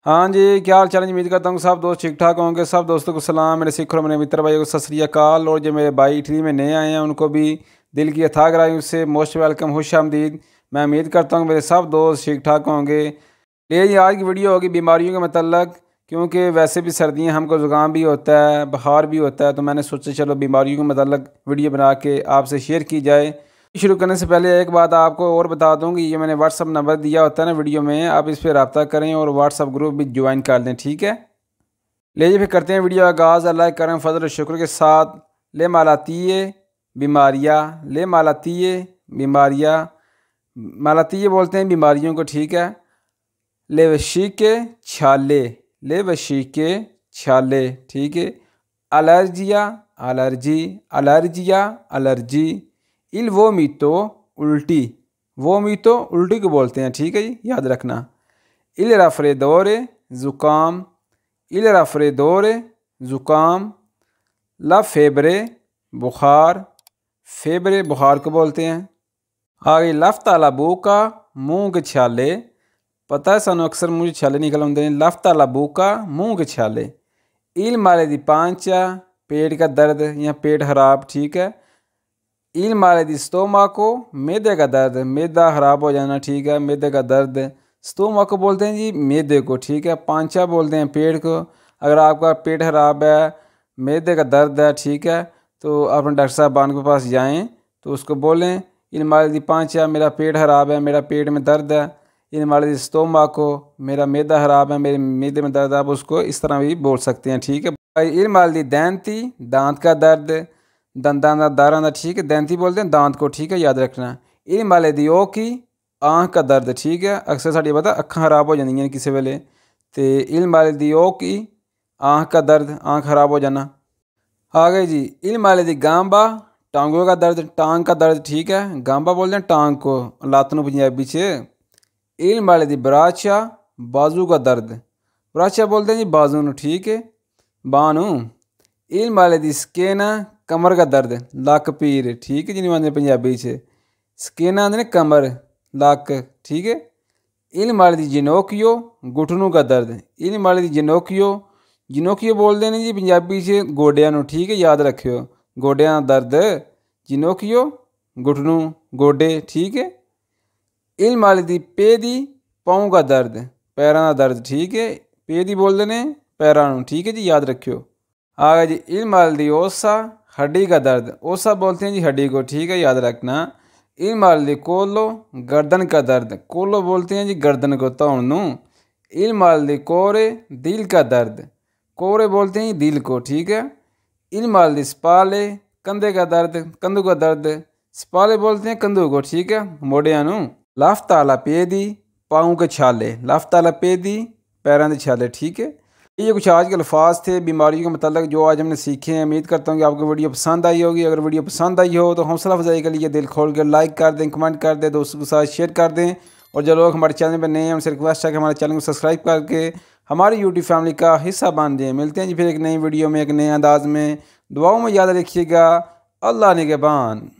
हाँ जी, क्या हाल चाल है? उम्मीद करता हूँ सब दोस्त ठीक ठाक होंगे। सब दोस्तों को सलाम, मेरे सिख और मेरे मित्र भाइयों को सत श्री अकाल। और जो मेरे भाई इटली में नए आए हैं उनको भी दिल की अथाह गहराइयों से मोस्ट वेलकम, खुश आमदीद। मैं उम्मीद करता हूँ मेरे सब दोस्त ठीक ठाक होंगे। ये आज की वीडियो होगी बीमारियों के मतलब, क्योंकि वैसे भी सर्दियाँ हमको ज़ुकाम भी होता है, बुखार भी होता है, तो मैंने सोचा चलो बीमारियों के मतलब वीडियो बना के आपसे शेयर की जाए। शुरू करने से पहले एक बात आपको और बता दूं कि ये मैंने व्हाट्सअप नंबर दिया होता है ना वीडियो में, आप इस पर रब्ता करें और व्हाट्सअप ग्रुप भी ज्वाइन कर लें, ठीक है। ले फिर करते हैं वीडियो आगाज़ अल्लाह के करम फजल और शुक्र के साथ। ले मालातीय बीमारियाँ, ले मालातीय बीमारियाँ, मालातीय बोलते हैं बीमारियों को, ठीक है। ले वशी के छाले, ले वशी के छाले, ठीक है। एलर्जिया, एलर्जी, एलर्जिया, एलर्जी। इल वोमितो उल्टी, वोमितो उल्टी को बोलते हैं, ठीक है जी, याद रखना। इल रफरेदोरे ज़ुकाम, इल रफरेदोरे ज़ुकाम। ला फेबरे बुखार, फेबरे बुखार को बोलते हैं। आगे लफ्ता लबू का मुँह के छाले, पता है सानू अक्सर मुँह छाले निकल आते हैं। लफ्ता लबू का मुँह के छाले। इल माले दी पांचा पेट का दर्द या पेट खराब, ठीक है। इल माले दी स्टोमाको मैदे का दर्द, मैदा खराब हो जाना, ठीक है, मैदे का दर्द। स्टोमाको बोलते हैं जी मैदे को, ठीक है। पांचा बोलते हैं पेट को। अगर आपका पेट खराब है, मैदे का दर्द है, ठीक है, तो अपने डॉक्टर साहबान के पास जाएं तो उसको बोलें इल माले दी पांचा, मेरा पेट खराब है, मेरा पेट में दर्द है। इल माले दी स्टोमाको, मेरा मैदा खराब है, मेरे मैदे में दर्द है। आप उसको इस तरह भी बोल सकते हैं, ठीक है। इल माले दी दैंती, दांत का दर्द, दंदां दा दारां दा, ठीक है, दैंती बोलते हैं दांत को, ठीक है, याद रखना। इल माले दी ओ की आँख का दर्द, ठीक है, अक्सर साड़ी पता अक्खां खराब हो जांदियां किसी वेले, तो इल माले दी ओ की आँख का दर्द, आँख खराब हो जाना। आ गए जी इल माले दी गांबा, टांगों का दर्द, टांग का दर्द, ठीक है, गांबा बोलते हैं टांग को, लात नूं पंजाबी च। इल माले दी बराचा, बाजू का दर्द, बराचा बोलते हैं जी बाजू नूं, ठीक है, बांह नूं। इल माले दी स्केना, कमर का दर्द, लक पीर, ठीक है, जिन्हें आते पंजाबी च स्केना आते ने कमर, लक, ठीक है। इल माले दी जिनोकियो, घुटनों का दर्द। इल माले दी जिनोकियो, जिनोकियो बोलते हैं जी पंजाबी च गोडियां नूं, ठीक है, याद रखियो, गोडियां दा दर्द, जिनोकियो घुटनों, गोडे, ठीक है। इल माले दी पे दी, पाँव का दर्द, पैरां दा दर्द, ठीक है, पे दी बोलते हैं पैरां नूं, ठीक है जी, याद रखियो। आ गया जी इल माले दी ओसा, हड्डी का दर्द, ओसा बोलते हैं जी हड्डी को, ठीक है, याद रखना। इल माले दी कोलो, गर्दन का दर्द, कोलो बोलते हैं जी गर्दन को, धौन नूं। इल माले दी कोरे, दिल का दर्द, कोरे बोलते हैं जी दिल को, ठीक है। इल माले दी स्पाले, कंधे का दर्द, कंधों का दर्द, स्पाले बोलते हैं कंधों को, ठीक है, मोडियां नूं। लाफ्ताला पेदी, पाँव के छाले, लाफ्ताला पेदी, पैरों के छाले, ठीक है। ये कुछ आज के अल्फाज थे बीमारियों के मतलब जो आज हमने सीखे हैं। उम्मीद करता हूँ कि आपको वीडियो पसंद आई होगी। अगर वीडियो पसंद आई हो तो हौसला अफजाई के लिए दिल खोल कर लाइक कर दें, कमेंट कर दें, दोस्तों के साथ शेयर कर दें। और जो लोग हमारे चैनल पर नए हैं उनसे रिक्वेस्ट है कि हमारे चैनल को सब्सक्राइब करके हमारी यूट्यूब फैमिली का हिस्सा बन जाएँ। मिलते हैं जी फिर एक नई वीडियो में, एक नए अंदाज में। दुआओं में याद रखिएगा। अल्लाह निगहबान।